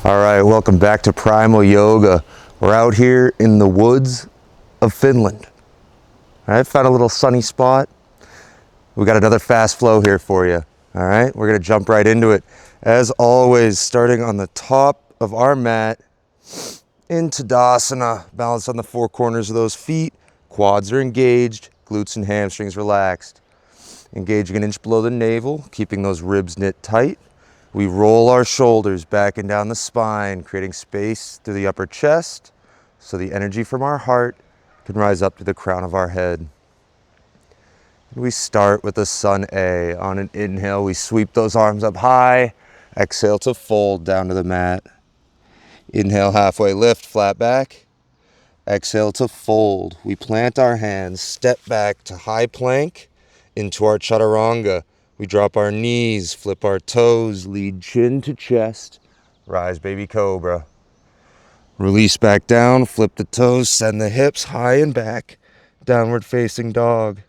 All right, welcome back to Primal Yoga. We're out here in the woods of Finland. All right, found a little sunny spot. We got another fast flow here for you. All right, we're gonna jump right into it. As always, starting on the top of our mat, in Tadasana, balance on the four corners of those feet. Quads are engaged, glutes and hamstrings relaxed. Engaging an inch below the navel, keeping those ribs knit tight. We roll our shoulders back and down the spine, creating space through the upper chest so the energy from our heart can rise up to the crown of our head. We start with the Sun A. On an inhale, we sweep those arms up high. Exhale to fold down to the mat. Inhale, halfway lift, flat back. Exhale to fold. We plant our hands, step back to high plank into our chaturanga. We drop our knees, flip our toes, lead chin to chest, rise baby cobra. Release back down, flip the toes, send the hips high and back, downward facing dog.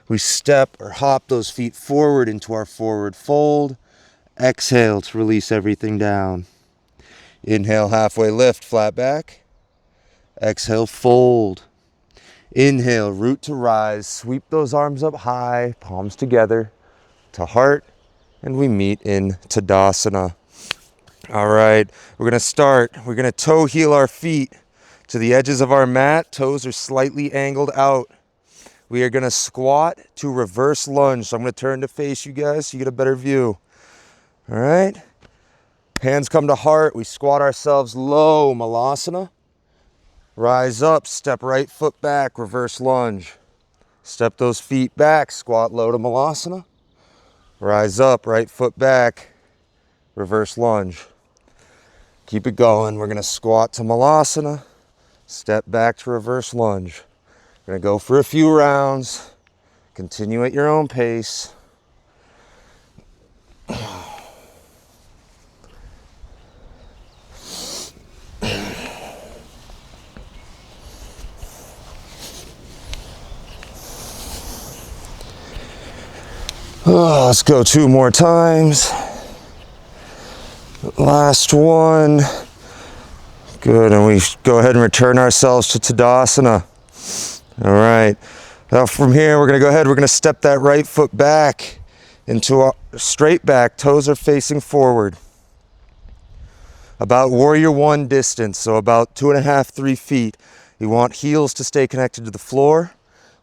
We step or hop those feet forward into our forward fold. Exhale to release everything down. Inhale, halfway lift, flat back. Exhale, fold. Inhale, root to rise, sweep those arms up high, palms together to heart, and we meet in Tadasana. All right, we're gonna toe heel our feet to the edges of our mat. Toes are slightly angled out. We are gonna squat to reverse lunge. So I'm gonna turn to face you guys so you get a better view. All right, hands come to heart. We squat ourselves low, Malasana. Rise up, step right foot back, reverse lunge. Step those feet back, squat low to Malasana. Rise up, right foot back, reverse lunge. Keep it going. We're gonna squat to Malasana, step back to reverse lunge. We're gonna go for a few rounds. Continue at your own pace. Let's go 2 more times. Last one. Good, and we go ahead and return ourselves to Tadasana. All right. Now from here, we're gonna step that right foot back into a straight back. Toes are facing forward. About warrior one distance, so about 2.5, 3 feet. You want heels to stay connected to the floor.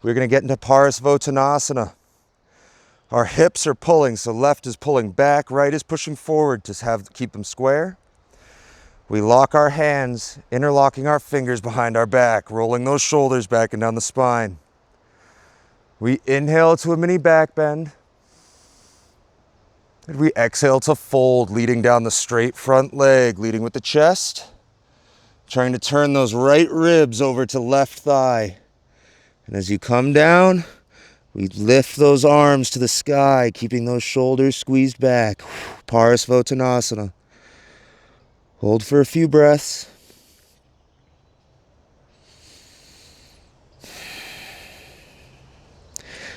We're gonna get into Parsvottanasana. Our hips are pulling, so left is pulling back, right is pushing forward to keep them square. We lock our hands, interlocking our fingers behind our back, rolling those shoulders back and down the spine. We inhale to a mini back bend. And we exhale to fold, leading down the straight front leg, leading with the chest. Trying to turn those right ribs over to left thigh. And as you come down, we lift those arms to the sky, keeping those shoulders squeezed back. Parsvottanasana. Hold for a few breaths.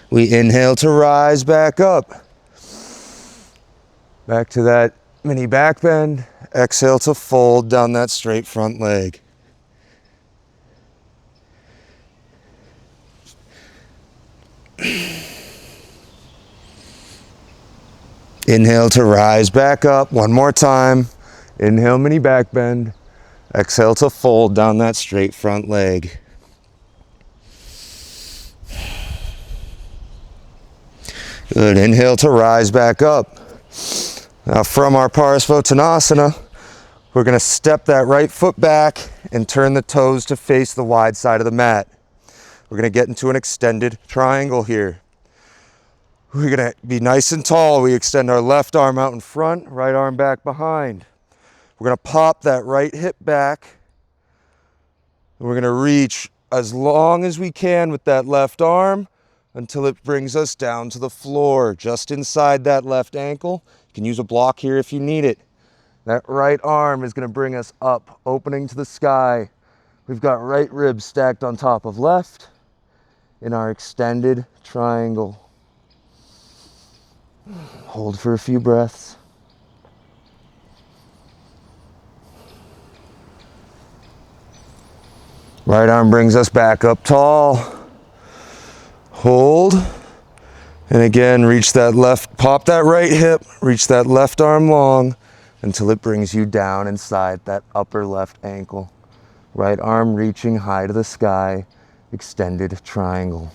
We inhale to rise back up. Back to that mini back bend. Exhale to fold down that straight front leg. Inhale to rise back up. One more time. Inhale, mini back bend. Exhale to fold down that straight front leg. Good. Inhale to rise back up. Now from our Parsvottanasana, we're going to step that right foot back and turn the toes to face the wide side of the mat. We're going to get into an extended triangle here. We're going to be nice and tall. We extend our left arm out in front, right arm back behind. We're going to pop that right hip back. We're going to reach as long as we can with that left arm until it brings us down to the floor, just inside that left ankle. You can use a block here if you need it. That right arm is going to bring us up, opening to the sky. We've got right ribs stacked on top of left in our extended triangle. Hold for a few breaths. Right arm brings us back up tall. Hold. And again, reach that left, pop that right hip, reach that left arm long until it brings you down inside that upper left ankle. Right arm reaching high to the sky, extended triangle.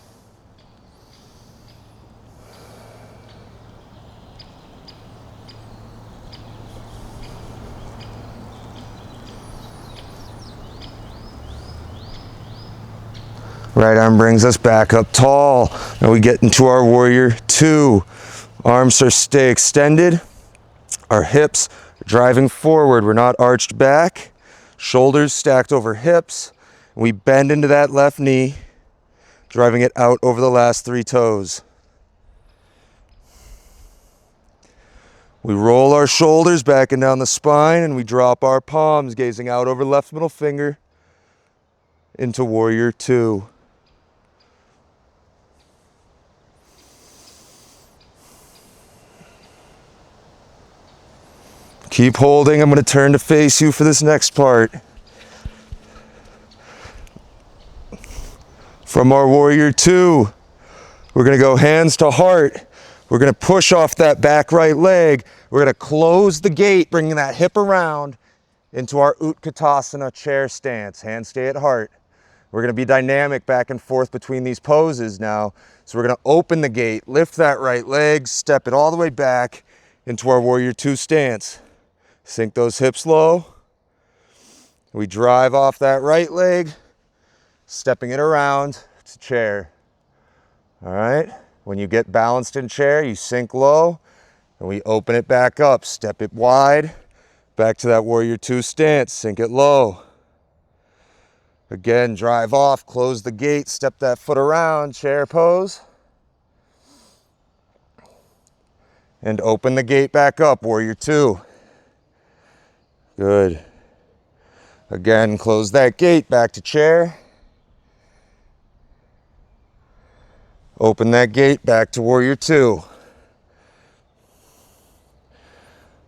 Right arm brings us back up tall. Now we get into our warrior two. Arms stay extended. Our hips are driving forward. We're not arched back. Shoulders stacked over hips. We bend into that left knee, driving it out over the last three toes. We roll our shoulders back and down the spine, and we drop our palms, gazing out over left middle finger into warrior two. Keep holding. I'm going to turn to face you for this next part. From our warrior two, we're going to go hands to heart. We're going to push off that back right leg. We're going to close the gate, bringing that hip around into our Utkatasana chair stance. Hands stay at heart. We're going to be dynamic back and forth between these poses now. So we're going to open the gate, lift that right leg, step it all the way back into our warrior two stance. Sink those hips low. We drive off that right leg, stepping it around to chair. All right. When you get balanced in chair, you sink low and we open it back up. Step it wide, back to that warrior two stance, sink it low. Again, drive off, close the gate, step that foot around, chair pose. And open the gate back up, warrior two. Good. Again, close that gate, back to chair. Open that gate, back to warrior two.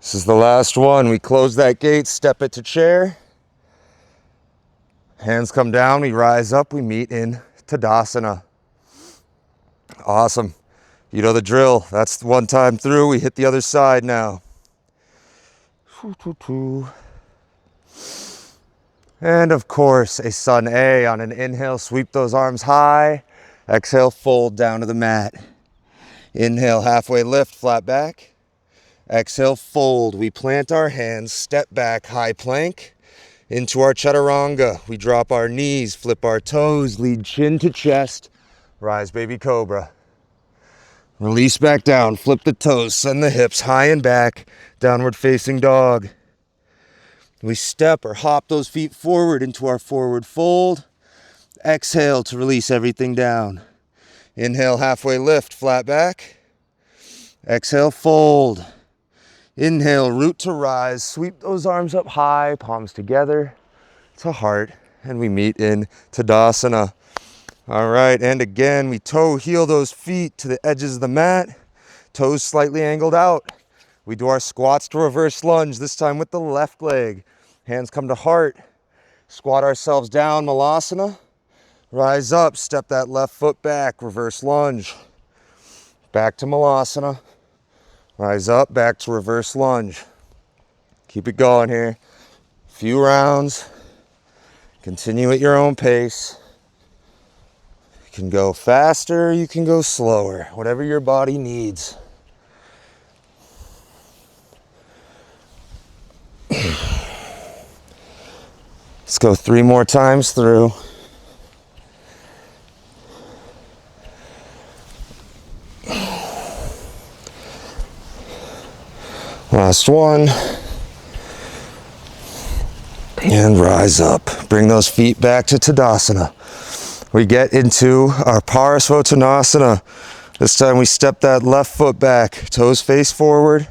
This is the last one. We close that gate, step it to chair. Hands come down, we rise up, we meet in Tadasana. Awesome. You know the drill. That's one time through, we hit the other side now. And of course, a sun A. On an inhale, sweep those arms high. Exhale, fold down to the mat. Inhale, halfway lift, flat back. Exhale, fold. We plant our hands, step back, high plank. Into our chaturanga. We drop our knees, flip our toes, lead chin to chest. Rise, baby cobra. Release back down, flip the toes, send the hips high and back. Downward facing dog. We step or hop those feet forward into our forward fold. Exhale to release everything down. Inhale, halfway lift, flat back. Exhale, fold. Inhale, root to rise. Sweep those arms up high, palms together to heart, and we meet in Tadasana. All right, and again, we toe heel those feet to the edges of the mat. Toes slightly angled out. We do our squats to reverse lunge, this time with the left leg. Hands come to heart. Squat ourselves down, Malasana. Rise up, step that left foot back, reverse lunge. Back to Malasana. Rise up, back to reverse lunge. Keep it going here. Few rounds. Continue at your own pace. You can go faster, you can go slower, whatever your body needs. Let's go 3 more times through. Last one. And rise up. Bring those feet back to Tadasana. We get into our Parsvottanasana. This time we step that left foot back, toes face forward.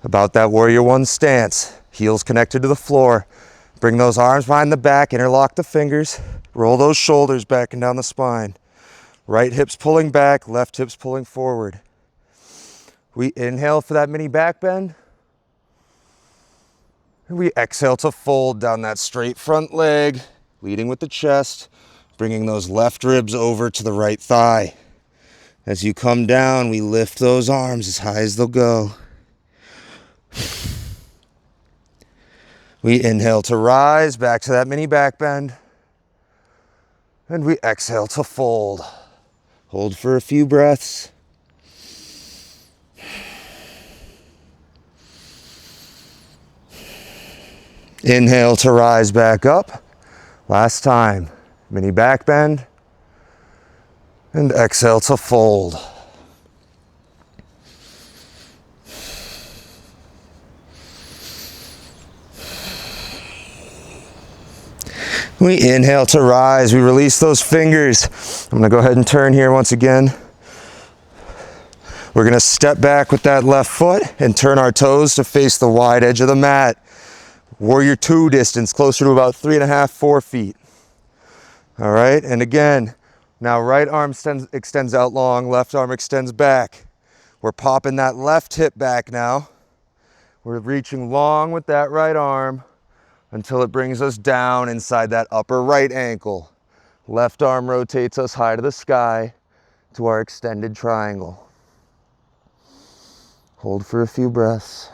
About that warrior one stance. Heels connected to the floor. Bring those arms behind the back, interlock the fingers. Roll those shoulders back and down the spine. Right hips pulling back, left hips pulling forward. We inhale for that mini back bend. And we exhale to fold down that straight front leg, leading with the chest, bringing those left ribs over to the right thigh. As you come down, we lift those arms as high as they'll go. We inhale to rise back to that mini back bend. And we exhale to fold. Hold for a few breaths. Inhale to rise back up. Last time. Mini back bend. And exhale to fold. We inhale to rise. We release those fingers. I'm going to go ahead and turn here once again. We're going to step back with that left foot and turn our toes to face the wide edge of the mat. Warrior two distance, closer to about 3.5, 4 feet. All right, and again, now right arm extends out long, left arm extends back. We're popping that left hip back now. We're reaching long with that right arm until it brings us down inside that upper right ankle. Left arm rotates us high to the sky to our extended triangle. Hold for a few breaths.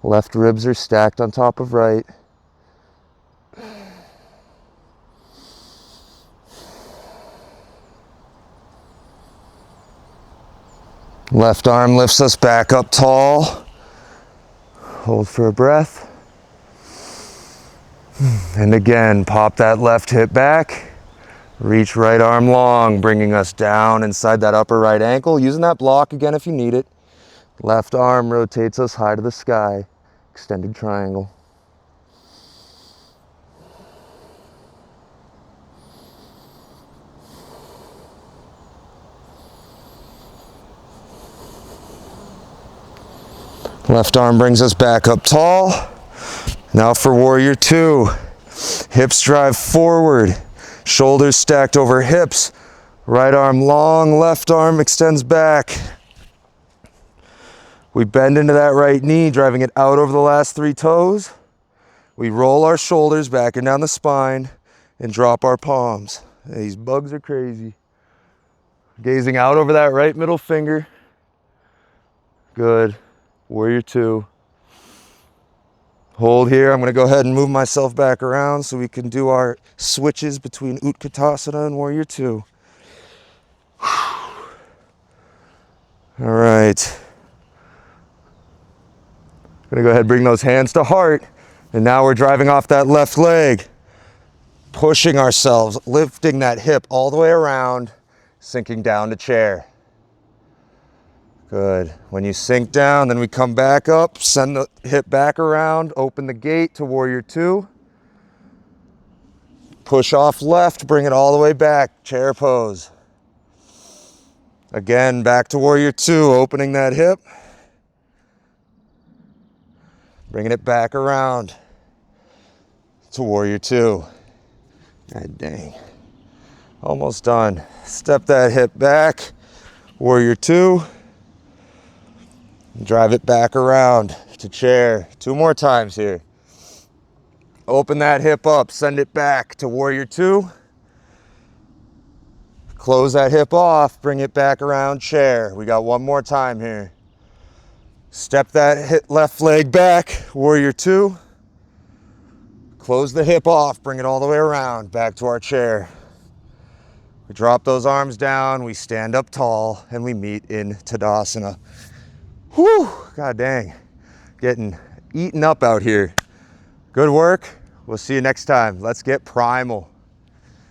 Left ribs are stacked on top of right. Left arm lifts us back up tall. Hold for a breath. And again, pop that left hip back. Reach right arm long, bringing us down inside that upper right ankle. Using that block again if you need it. Left arm rotates us high to the sky. Extended triangle. Left arm brings us back up tall. Now for warrior two. Hips drive forward. Shoulders stacked over hips. Right arm long, left arm extends back. We bend into that right knee, driving it out over the last 3 toes. We roll our shoulders back and down the spine and drop our palms. These bugs are crazy. Gazing out over that right middle finger. Good. Warrior two. Hold here. I'm going to go ahead and move myself back around so we can do our switches between Utkatasana and warrior two. All right. I'm going to go ahead and bring those hands to heart. And now we're driving off that left leg. Pushing ourselves, lifting that hip all the way around, sinking down to chair. Good. When you sink down, then we come back up, send the hip back around, open the gate to warrior two. Push off left, bring it all the way back, chair pose. Again, back to warrior two, opening that hip. Bringing it back around to warrior two. God dang. Almost done. Step that hip back, warrior two. Drive it back around to chair. 2 more times here. Open that hip up, send it back to warrior two. Close that hip off, bring it back around chair. We got 1 more time here. Step that left leg back, warrior two. Close the hip off, bring it all the way around, back to our chair. We drop those arms down, we stand up tall, and we meet in Tadasana. Whew, god dang. Getting eaten up out here. Good work. We'll see you next time. Let's get primal.